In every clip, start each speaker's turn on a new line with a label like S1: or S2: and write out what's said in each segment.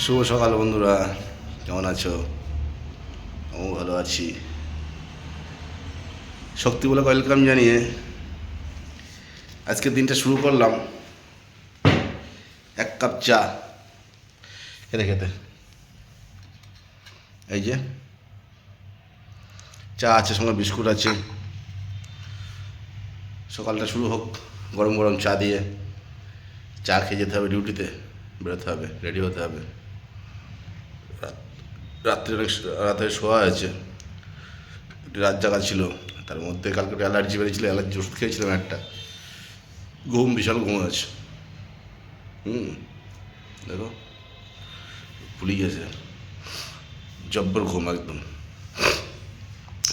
S1: শুভ সকাল বন্ধুরা, কেমন আছো? আমি ভালো আছি। শক্তি বলে ওয়েলকাম জানিয়ে আজকের দিনটা শুরু করলাম এক কাপ চা খেতে খেতে। এই যে চা আছে, সঙ্গে বিস্কুট আছে। সকালটা শুরু হোক গরম গরম চা দিয়ে। চা খেয়ে যেতে হবে, ডিউটিতে বেরোতে হবে, রেডি হতে হবে। রাত্রে অনেক রাতে শোয়া হয়েছে, একটু রাত জাগা ছিল। তার মধ্যে কালকে একটু অ্যালার্জি বেরিয়েছিল, অ্যালার্জি ওষুধ খেয়েছিলাম একটা। ঘুম, বিশাল ঘুম আছে। দেখো ভুলে গেছে, জব্বর ঘুম একদম।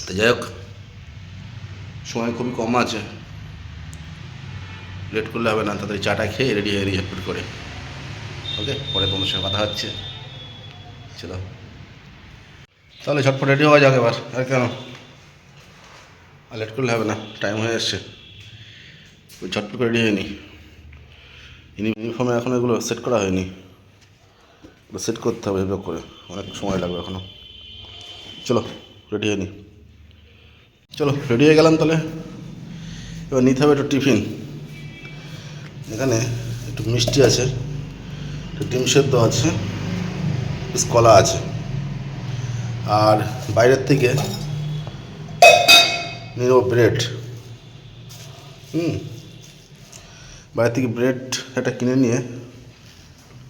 S1: তো যাই হোক, সময় খুবই কম আছে, লেট করলে হবে না। তাদের চাটা খেয়ে রেডি হয়ে ঝটপট করে। ওকে, পরে তোমার সঙ্গে কথা হচ্ছে। চলো তাহলে ঝটপট রেডি হওয়া যাক এবার। আর কেন, আর লেট করলে হবে না, টাইম হয়ে আসছে। ওই ঝটপট করে রেডি হয়নি। ইউনিফর্মে এখন এগুলো সেট করা হয়নি, ওগুলো সেট করতে হবে এভাবে করে, অনেক সময় লাগবে এখনও। চলো রেডি হয়নি, চলো রেডি হয়ে গেলাম। তাহলে এবার নিতে হবে একটু টিফিন। এখানে একটু মিষ্টি আছে, একটু ডিম সেদ্ধ আছে, কলা আছে। আর বাইরের থেকে নিয়ে নেবো ব্রেড। বাইরে থেকে ব্রেড একটা কিনে নিয়ে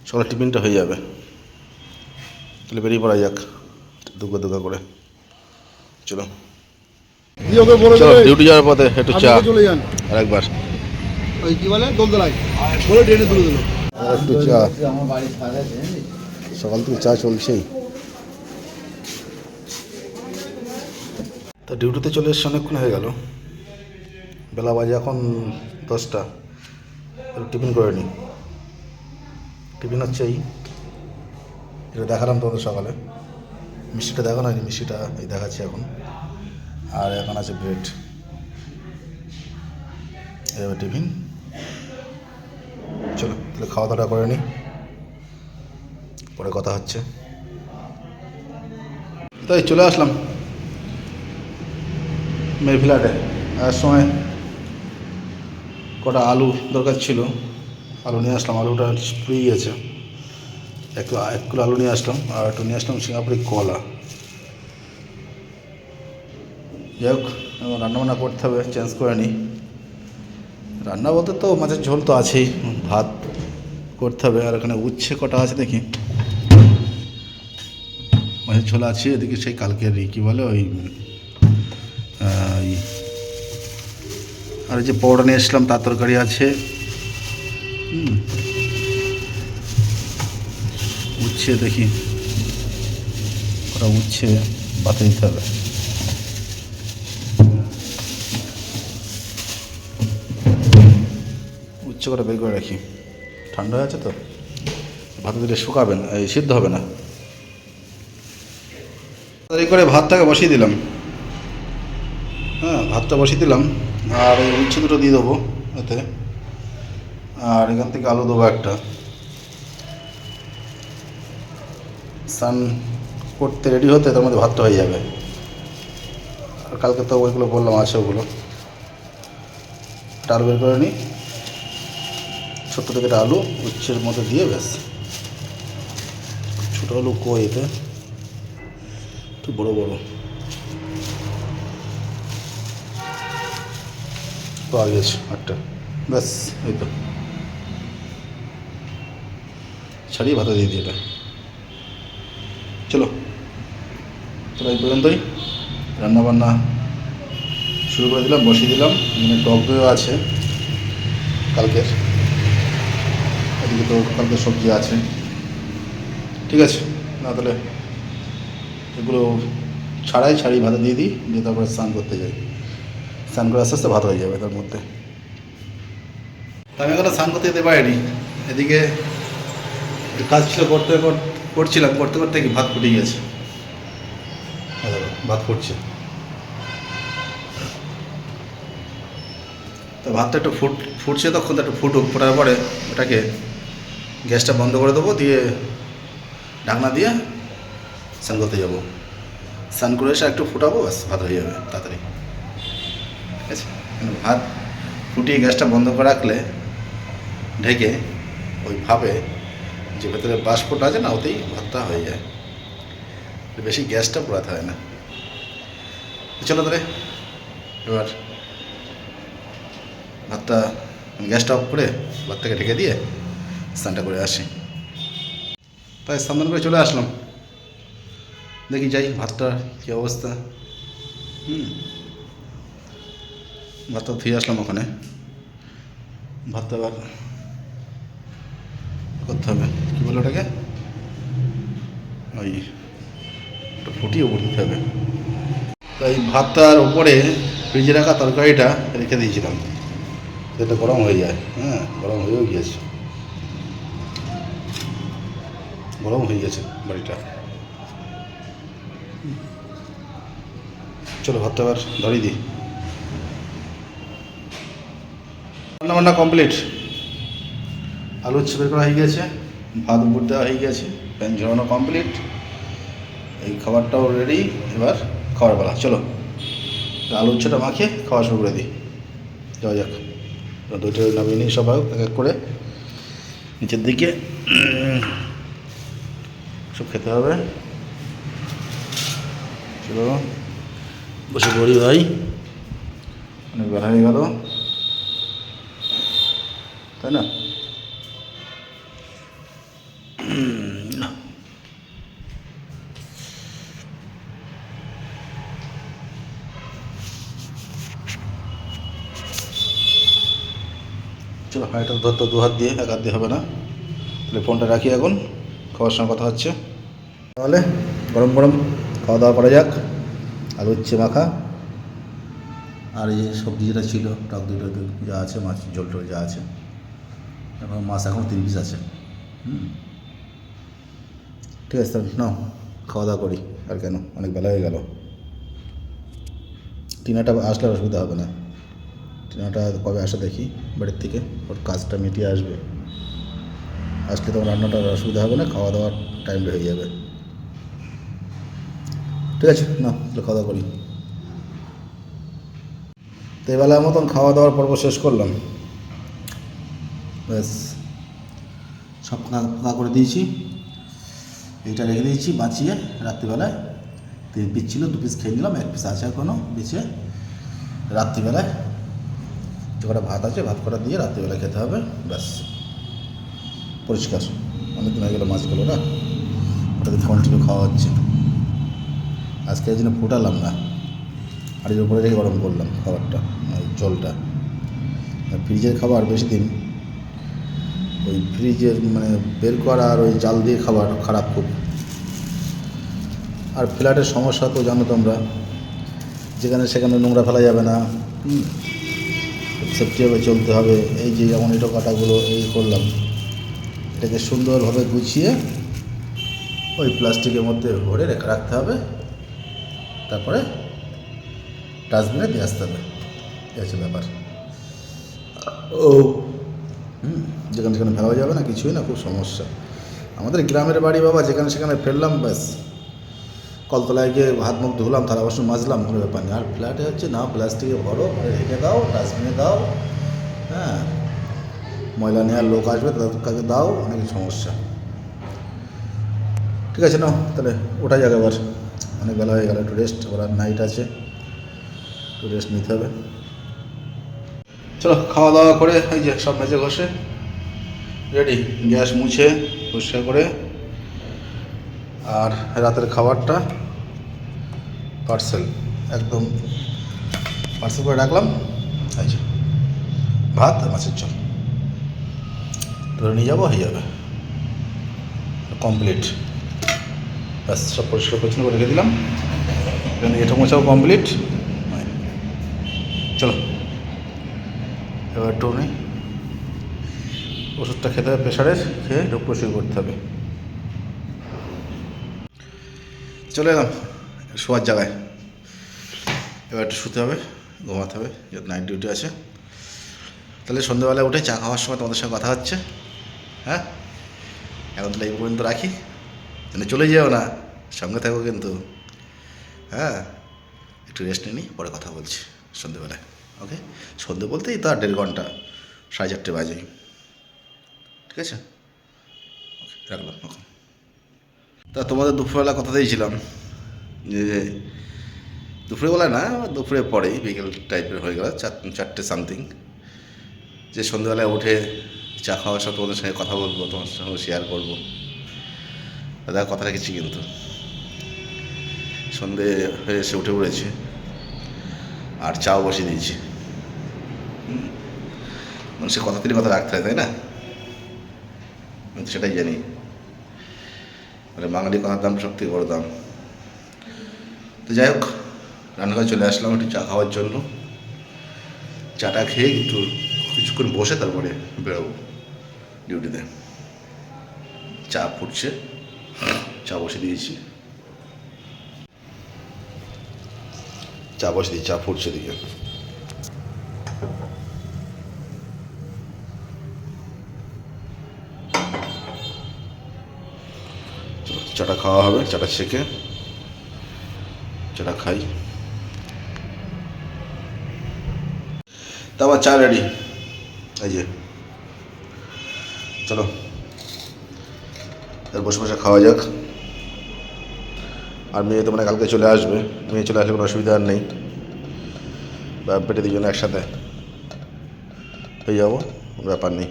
S1: সকালে টিফিনটা হয়ে যাবে। তাহলে বেরিয়ে পড়া যাক দুগা দুগা করে। চলো চলো, ডিউটি যাওয়ার পথে একটু চা আর একবার
S2: ওই কি বলে দোলদোলায় বলে ট্রেনে তুলে দিল।
S1: একটু চা, সকাল থেকে চা চলছেই। তা ডিউটিতে চলে এসছে, অনেকক্ষণ হয়ে গেল, বেলা বাজে এখন 10টা। একটু টিফিন করে নিই। টিফিন হচ্ছে এটা দেখালাম তোমাদের সকালে, মিষ্টিটা দেখানো হয়নি, মিষ্টিটা এই দেখাচ্ছি এখন। আর এখন আছে ব্রেড। এবার টিফিন। চলো তাহলে খাওয়া দাওয়া করে নিই, পরে কথা হচ্ছে। তাই চলে আসলাম মেফিলাটে। আর সময় কটা আলু দরকার ছিল, আলু নিয়ে আসলাম। আলুটা পুড়ে গিয়েছে, এক কিলো আলু নিয়ে আসলাম। আর একটু নিয়ে আসলাম সিঙ্গাপুরি কলা। যাই হোক, রান্নাবান্না করতে হবে, চেঞ্জ করে নিই। রান্না বলতে তো মাছের ঝোল তো আছেই, ভাত করতে হবে। আর এখানে উচ্ছে কটা আছে দেখি, মাছের ঝোল আছে। এদিকে সেই কালকের কী বলে ওই আর যে পরোটা নিয়ে এসলাম তার তরকারি আছে। উচ্ছে দেখি ওটা উচ্ছে বাতে দিতে হবে। উচ্ছে করে বের করে রাখি, ঠান্ডা হয়ে আছে তো, ভাতে দিলে শুকাবে না, এই সিদ্ধ হবে না। তাড়াতাড়ি করে ভাতটাকে বসিয়ে দিলাম। ভাতটা বসিয়ে দিলাম। আর এই উচ্ছে দুটো দিয়ে দেবো এতে। আর এখান থেকে আলু দেবো একটা। স্নান করতে রেডি হতে তার মধ্যে ভাতটা হয়ে যাবে। আর কালকে তো ওইগুলো বললাম আছে, ওগুলো একটা আলু বের করে নিই, ছোট্ট থেকে একটা আলু উচ্ছের মধ্যে দিয়ে, ব্যাস। ছোটো আলু কই এতে, একটু বড়ো বড়ো পাওয়া গেছে একটা, ব্যাস। এই তো ছাড়িয়ে ভাতা দিয়ে দিই এটা। চলো তাহলে এই পর্যন্তই, রান্নাবান্না শুরু করে দিলাম, বসিয়ে দিলাম। এখানে টক দইও আছে কালকের, এদিকে তো কালকের সবজি আছে। ঠিক আছে, না তাহলে এগুলো ছাড়িয়ে ভাতা দিয়ে দিই, দিয়ে তারপরে স্নান করতে যাই। স্নান করে আস্তে আস্তে ভাত হয়ে যাবে তার মধ্যে। আমি এখনো স্নান করতে যেতে পারিনি, এদিকে কাজ ছিল, করতে করতে কি ভাত ফুটে গিয়েছে। ভাত ফুটছে, তো ভাতটা একটু ফুটছে, তখন একটু ফুটুক। ফোটার পরে ওটাকে গ্যাসটা বন্ধ করে দেবো, দিয়ে ঢাকনা দিয়ে স্নান করতে যাবো। স্নান করে এসে একটু ফুটাবো, ব্যাস ভাত হয়ে যাবে তাড়াতাড়ি। ঠিক আছে, ভাত ফুটিয়ে গ্যাসটা বন্ধ করে রাখলে ঢেকে ওই ভাবে যে ভেতরে বাষ্পটা আছে না, ওতেই ভাতটা হয়ে যায়, বেশি গ্যাসটা পোড়াতে হয় না। চলো তাহলে এবার ভাতটা গ্যাসটা অফ করে ভাতটাকে ঢেকে দিয়ে স্নানটা করে আসি। তাই স্নান করে চলে আসলাম, দেখি যাই ভাতটা কী অবস্থা। ভাতটা ধুয়ে আসলাম ওখানে, ভাতটা আবার করতে হবে, কী বলে ওটাকে, ওই একটু ফুটিয়ে উপর দিতে হবে। তাই ভাতটার উপরে ফ্রিজে রাখা তরকারিটা রেখে দিয়েছিলাম, এটা গরম হয়ে যায়। হ্যাঁ, গরম হয়েও গিয়েছে, গরম হয়ে গেছে বাড়িটা। চলো ভাতটা আবার ধরিয়ে দিই। রান্না বান্না কমপ্লিট, আলু উচ্ছে বের করা হয়ে গেছে, ভাত উপর দেওয়া হয়ে গেছে, প্যান ঝরানো কমপ্লিট, এই খাবারটাও রেডি। এবার খাবার বেলা, চলো আলু উচ্ছেটা মাখিয়ে খাওয়া শুরু করে দিই। যাওয়া যাক, দুটো নামিয়ে নিই সবাই এক এক করে, নিচের দিকে সব খেতে হবে। চলো বসে পড়ি ভাই, অনেক বেলা হয়ে গেল, তাই না? চলো এটা ধরতো দু হাত দিয়ে, এক হাত দিয়ে হবে না, তাহলে ফোনটা রাখি এখন, খাওয়ার সময় কথা হচ্ছে। তাহলে গরম গরম খাওয়া দাওয়া করা যাক। আলু উচ্ছে মাখা আর এই যে সবজি যেটা ছিল টক দই যা আছে, মাছ ঝোল টোল যা আছে, এখন মাছ এখন 3 পিস আছে। ঠিক আছে, তাহলে নাও খাওয়া দাওয়া করি, আর কেন, অনেক বেলা হয়ে গেল। টিনাটা আসলে অসুবিধা হবে না, টিনাটা কবে আসে দেখি বাড়ির থেকে, ওর কাজটা মিটিয়ে আসবে, আসলে তখন রান্নাটার অসুবিধা হবে না, খাওয়া দাওয়ার টাইম হয়ে যাবে। ঠিক আছে, না খাওয়া দাওয়া করি। তো এবেলার মতন খাওয়া দাওয়ার পর্ব শেষ করলাম, ব্যাস সব ফাঁকা করে দিয়েছি। এইটা রেখে দিয়েছি বাঁচিয়ে, রাত্রিবেলায় 3 পিস ছিল, 2 পিস খেয়ে নিলাম, 1 পিস আছে এখনও বেঁচে। রাত্রিবেলায় যে কটা ভাত আছে, ভাত কটা দিয়ে রাত্রিবেলা খেতে হবে, ব্যাস পরিষ্কার। অনেকদিন হয়ে গেলো মাছগুলো না, ওটাতে কন্টিনিউ খাওয়া হচ্ছে। আজকে এই জন্য ফুটালাম না, আর এর উপরে রেখে গরম করলাম খাবারটা, ওই জলটা। ফ্রিজের খাবার বেশি দিন, ওই ফ্রিজের মানে বের করা আর ওই জাল দিয়ে খাবার খারাপ খুব। আর ফ্ল্যাটের সমস্যা তো জানো তোমরা, যেখানে সেখানে নোংরা ফেলা যাবে না, সেফটিভাবে চলতে হবে। এই যে যেমন এটো কাটাগুলো এই করলাম, এটাকে সুন্দরভাবে গুছিয়ে ওই প্লাস্টিকের মধ্যে ভরে রেখে রাখতে হবে, তারপরে ডাস্টবিনে দিয়ে আসতে হবে, এই হচ্ছে ব্যাপার। ও যেখানে সেখানে ফেলা যাবে না, কিছুই না, খুব সমস্যা। আমাদের গ্রামের বাড়ি বাবা, যেখানে সেখানে ফেললাম, ব্যাস কলতলায় গিয়ে হাত মুখ ধুলাম, থালা বাসন মাজলাম, কোনো ব্যাপার নেই। আর ফ্ল্যাটে হচ্ছে না, প্লাস্টিকে ভরো, রেখে দাও, ডাস্টবিনে দাও, হ্যাঁ, ময়লা নেওয়ার লোক আসবে তাদেরকে দাও, অনেক সমস্যা। ঠিক আছে, নাও তাহলে ওটা যাক, এবার অনেক বেলা হয়ে গেল, একটু রেস্ট, ওরা নাইট আছে, একটু রেস্ট নিতে হবে। চলো খাওয়া দাওয়া করে এই যে সব মেজে ঘষে রেডি, গ্যাস মুছে পরিষ্কার করে। আর রাতের খাবারটা পার্সেল, একদম পার্সেল করে রাখলাম, এই যে ভাত আর মাছের ঝোল, ধরে নিয়ে যাবো, হয়ে যাবে কমপ্লিট। ব্যাস সব পরিষ্কার পরিচ্ছন্ন করে রেখে দিলাম, এখানে এটা মোছাও কমপ্লিট। চলো এবার একটু নেই, ওষুধটা খেতে হবে প্রেশারের, খেয়ে রোগ প্রতিরোধ করতে হবে। চলে এলাম শোয়ার জায়গায়, এবার একটু শুতে হবে, ঘুমাতে হবে, নাইট ডিউটি আছে। তাহলে সন্ধ্যেবেলায় উঠে চা খাওয়ার সময় তোমাদের সঙ্গে কথা হচ্ছে। হ্যাঁ, এখন তাহলে এই পর্যন্ত রাখি, মানে চলে যেও না, সঙ্গে থাকো কিন্তু। হ্যাঁ, একটু রেস্ট নিয়ে নিই, পরে কথা বলছি সন্ধেবেলায়। ওকে, সন্ধে বলতেই তো আর 1.5 ঘন্টা, 4:30 বাজে। ঠিক আছে, ওকে রাখলাম। ওকে, তা তোমাদের দুপুরবেলা কথা দিয়েছিলাম যে দুপুরবেলা না, দুপুরে পরেই বিকেল টাইপের হয়ে গেল, 4টে সামথিং, যে সন্ধ্যেবেলায় উঠে চা খাওয়ার সব তোমাদের সঙ্গে কথা বলবো, তোমার সঙ্গে শেয়ার করবো। দাদা কথা রেখেছি কিন্তু, সন্ধে হয়ে এসে উঠে পড়েছি আর চাও বসিয়ে দিয়েছি। মানুষের কথা তিনি কথা রাখতে হয়, তাই না? আমি তো সেটাই জানি, মানে বাঙালি কথার দাম সব থেকে বড় দাম। তো যাই হোক, রান্নাঘরে চলে আসলাম একটু চা খাওয়ার জন্য। চাটা খেয়ে একটু কিছুক্ষণ বসে তারপরে বেরোবো ডিউটিতে। চা ফুটছে, চা বসে দিয়েছি, চা ফুটছে দিকে। চাটা খাওয়া হবে, চাটা ছেঁকে চাটা খাই। তা আমার চা রেডি, এই যে, চলো এর বসে বসে খাওয়া যাক। আর মেয়ে তো মানে কালকে চলে আসবে, মেয়ে চলে আসলে কোনো অসুবিধা আর নেই, বাপ বেটে দুজনে একসাথে হয়ে যাবো, ব্যাপার নেই।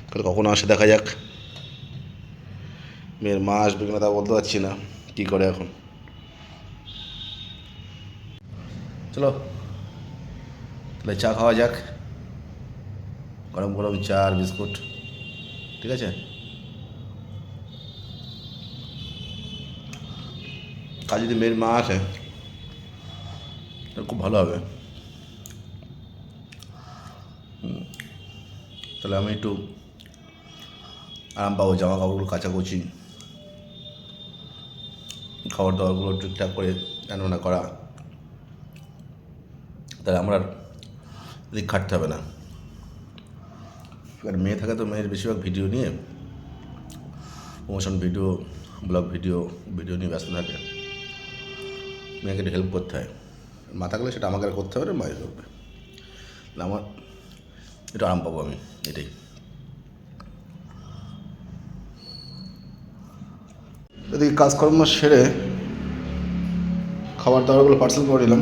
S1: কাল কখনো আসে দেখা যাক। মেয়ের মা আসবে কিনা তা বলতে পারছি না, কী করে এখন। চলো তাহলে চা খাওয়া যাক, গরম গরম চা আর বিস্কুট। ঠিক আছে, কাল যদি মেয়ের মা আসে তাহলে খুব ভালো হবে। তাহলে আমি একটু আরাম পাবো, জামা কাপড়গুলো কাচাকুচি, খাবার দাবারগুলো ঠিকঠাক করে রান্না করা, তাহলে আমার আর এদিক খাটতে হবে না। আর মেয়ে থাকে তো মেয়ের বেশিরভাগ ভিডিও নিয়ে, প্রমোশন ভিডিও, ব্লগ ভিডিও নিয়ে ব্যস্ত থাকে, মেয়েকে একটু হেল্প করতে হয়। মা থাকলে সেটা আমাকে আর করতে হবে না, মাই করবে, আমার একটু আরাম পাবো আমি, এটাই। এদিকে কাজকর্ম সেরে খাবার দাবারগুলো পার্সেল করে নিলাম,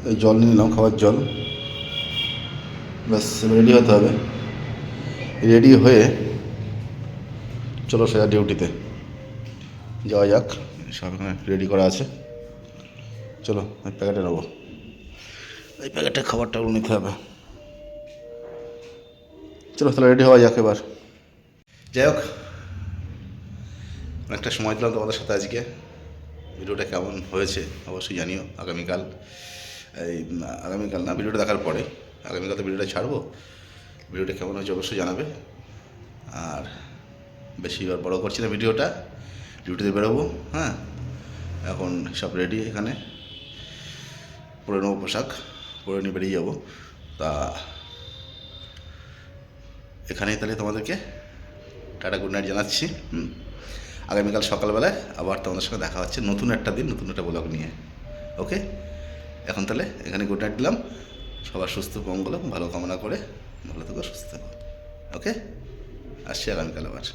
S1: এই জল নিয়ে নিলাম, খাবার জল, ব্যাস রেডি হতে হবে। রেডি হয়ে চলো সেটা ডিউটিতে যাওয়া যাক। সব এখানে রেডি করা আছে, চলো এই প্যাকেটে নেবো, এই প্যাকেটে খাবারটাগুলো নিতে হবে। চলো তাহলে রেডি হওয়া যাক এবার। যাই হোক, অনেকটা সময় দিলাম তোমাদের সাথে আজকে। ভিডিওটা কেমন হয়েছে অবশ্যই জানিও। আগামীকাল না, ভিডিওটা দেখার পরে, আগামীকাল তো ভিডিওটা ছাড়বো, ভিডিওটা কেমন হয়েছে অবশ্যই জানাবে। আর বেশি আর বড়ো করছি না ভিডিওটা, ডিউটিতে বেরোবো। হ্যাঁ, এখন সব রেডি, এখানে পরে নেবো পোশাক, পরে নিয়ে বেরিয়ে যাবো। তা এখানেই তাহলে তোমাদেরকে টাটা গুড নাইট জানাচ্ছি। আগামীকাল সকালবেলায় আবার তোমাদের সঙ্গে দেখা হচ্ছে, নতুন একটা দিন, নতুন একটা ব্লগ নিয়ে। ওকে, এখন তাহলে এখানে গুড নাইট দিলাম। সবার সুস্থ মঙ্গল ভালো কামনা করে ভালো থেকো, সুস্থ থেকো। ওকে, আসছি আগামীকাল আবার।